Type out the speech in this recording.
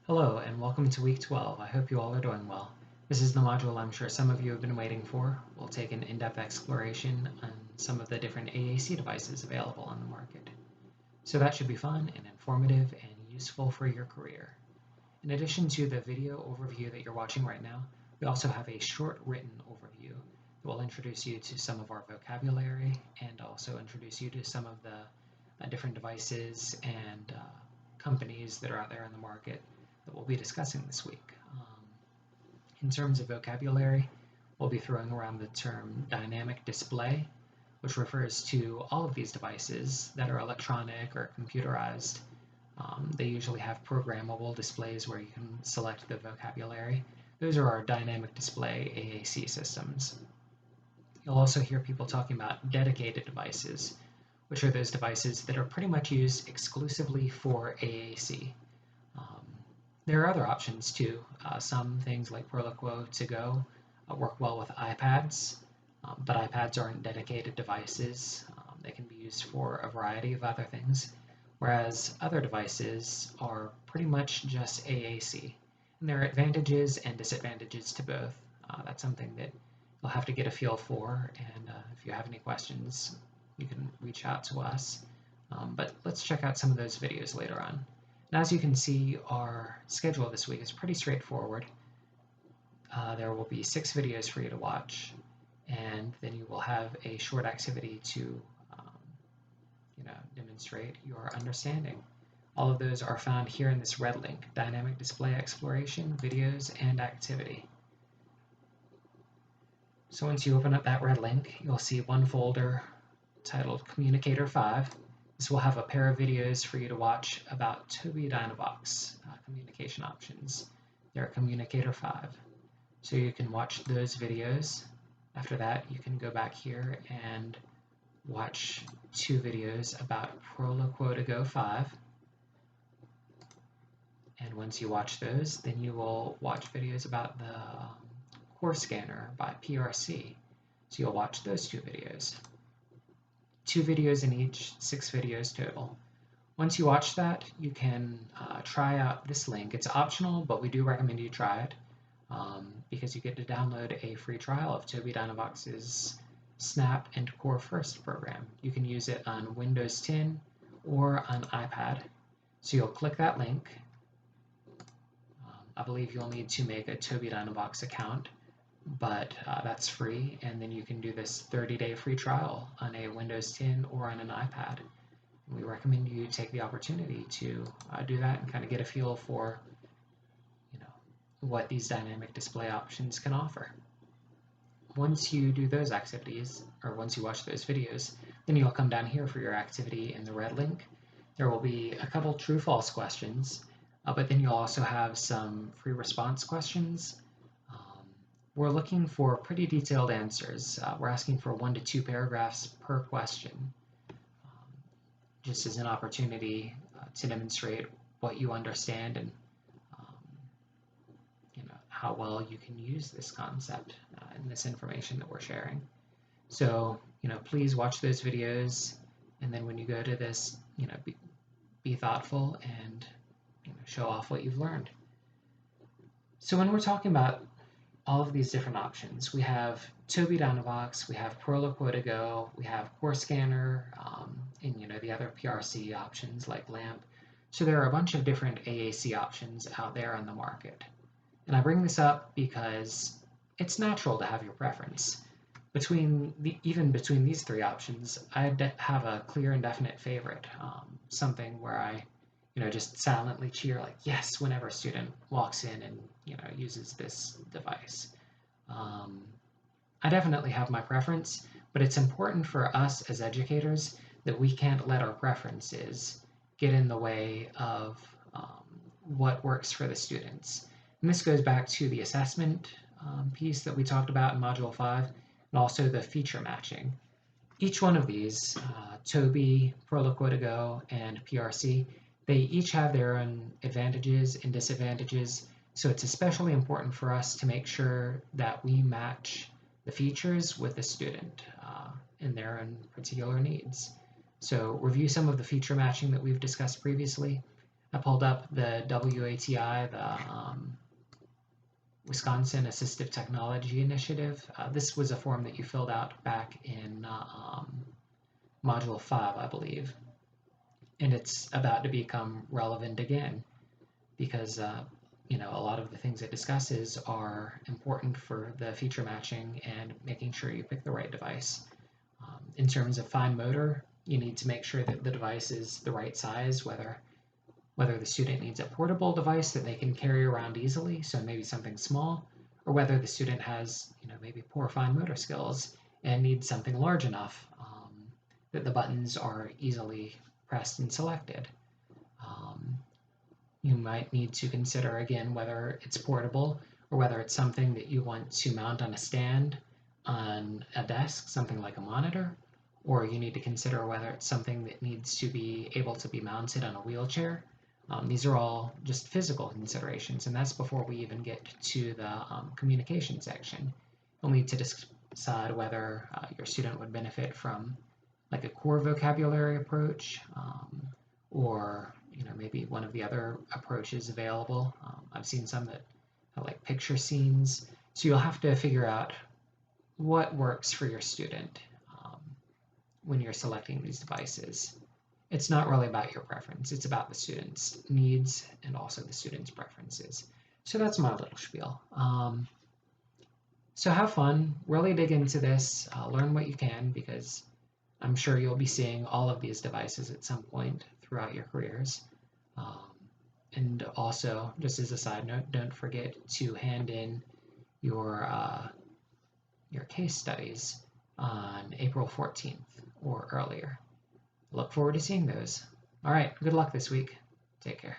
Hello and welcome to week 12. I hope you all are doing well. This is the module I'm sure some of you have been waiting for. We'll take an in-depth exploration on some of the different AAC devices available on the market. So that should be fun and informative and useful for your career. In addition to the video overview that you're watching right now, we also have a short written overview that will introduce you to some of our vocabulary and also introduce you to some of the different devices and companies that are out there in the market that we'll be discussing this week. In terms of vocabulary, we'll be throwing around the term dynamic display, which refers to all of these devices that are electronic or computerized. They usually have programmable displays where you can select the vocabulary. Those are our dynamic display AAC systems. You'll also hear people talking about dedicated devices, which are those devices that are pretty much used exclusively for AAC. There are other options too. Some things like Proloquo to go work well with iPads, but iPads aren't dedicated devices. They can be used for a variety of other things, whereas other devices are pretty much just AAC. And there are advantages and disadvantages to both. That's something that you'll have to get a feel for, and if you have any questions, you can reach out to us. But let's check out some of those videos later on. And as you can see, our schedule this week is pretty straightforward. There will be 6 videos for you to watch, and then you will have a short activity to demonstrate your understanding. All of those are found here in this red link, Dynamic Display Exploration, Videos, and Activity. So once you open up that red link, you'll see one folder titled Communicator 5. This will have a pair of videos for you to watch about Tobii Dynavox communication options. They're Communicator 5. So you can watch those videos. After that, you can go back here and watch 2 videos about Proloquo to Go 5. And once you watch those, then you will watch videos about the Core Scanner by PRC. So you'll watch those 2 videos. 2 videos in each, 6 videos total. Once you watch that, you can try out this link. It's optional, but we do recommend you try it because you get to download a free trial of Tobii Dynavox's Snap and Core First program. You can use it on Windows 10 or on iPad. So you'll click that link. I believe you'll need to make a Tobii Dynavox account, but that's free, and then you can do this 30-day free trial on a Windows 10 or on an iPad. And we recommend you take the opportunity to do that and kind of get a feel for what these dynamic display options can offer. Once you do those activities, or once you watch those videos, then you'll come down here for your activity in the red link. There will be a couple true-false questions, but then you'll also have some free response questions. We're looking for pretty detailed answers. We're asking for 1 to 2 paragraphs per question, just as an opportunity to demonstrate what you understand and how well you can use this concept and this information that we're sharing. So, please watch those videos, and then when you go to this, be thoughtful and show off what you've learned. So when we're talking about all of these different options, we have Tobii Dynavox, we have Proloquo to Go, we have Core Scanner, and the other PRC options like LAMP. So there are a bunch of different AAC options out there on the market. And I bring this up because it's natural to have your preference. Even between these 3 options, I have a clear and definite favorite, something where I just silently cheer like, yes, whenever a student walks in and, uses this device. I definitely have my preference, but it's important for us as educators that we can't let our preferences get in the way of what works for the students. And this goes back to the assessment piece that we talked about in Module 5, and also the feature matching. Each one of these, Tobii, Proloquo to Go, and PRC, they each have their own advantages and disadvantages, so it's especially important for us to make sure that we match the features with the student and their own particular needs. So review some of the feature matching that we've discussed previously, I pulled up the WATI, the Wisconsin Assistive Technology Initiative. This was a form that you filled out back in Module 5, I believe. And it's about to become relevant again because a lot of the things it discusses are important for the feature matching and making sure you pick the right device. In terms of fine motor, you need to make sure that the device is the right size, whether the student needs a portable device that they can carry around easily, so maybe something small, or whether the student has, maybe poor fine motor skills and needs something large enough that the buttons are easily pressed and selected. You might need to consider again whether it's portable or whether it's something that you want to mount on a stand on a desk, something like a monitor, or you need to consider whether it's something that needs to be able to be mounted on a wheelchair. These are all just physical considerations, and that's before we even get to the communication section. You'll need to decide whether your student would benefit from like a core vocabulary approach, or maybe one of the other approaches available. I've seen some that have like picture scenes, so you'll have to figure out what works for your student when you're selecting these devices. It's not really about your preference, it's about the student's needs and also the student's preferences. So that's my little spiel. So have fun, really dig into this, learn what you can, because I'm sure you'll be seeing all of these devices at some point throughout your careers. And also, just as a side note, don't forget to hand in your case studies on April 14th or earlier. Look forward to seeing those. All right, good luck this week. Take care.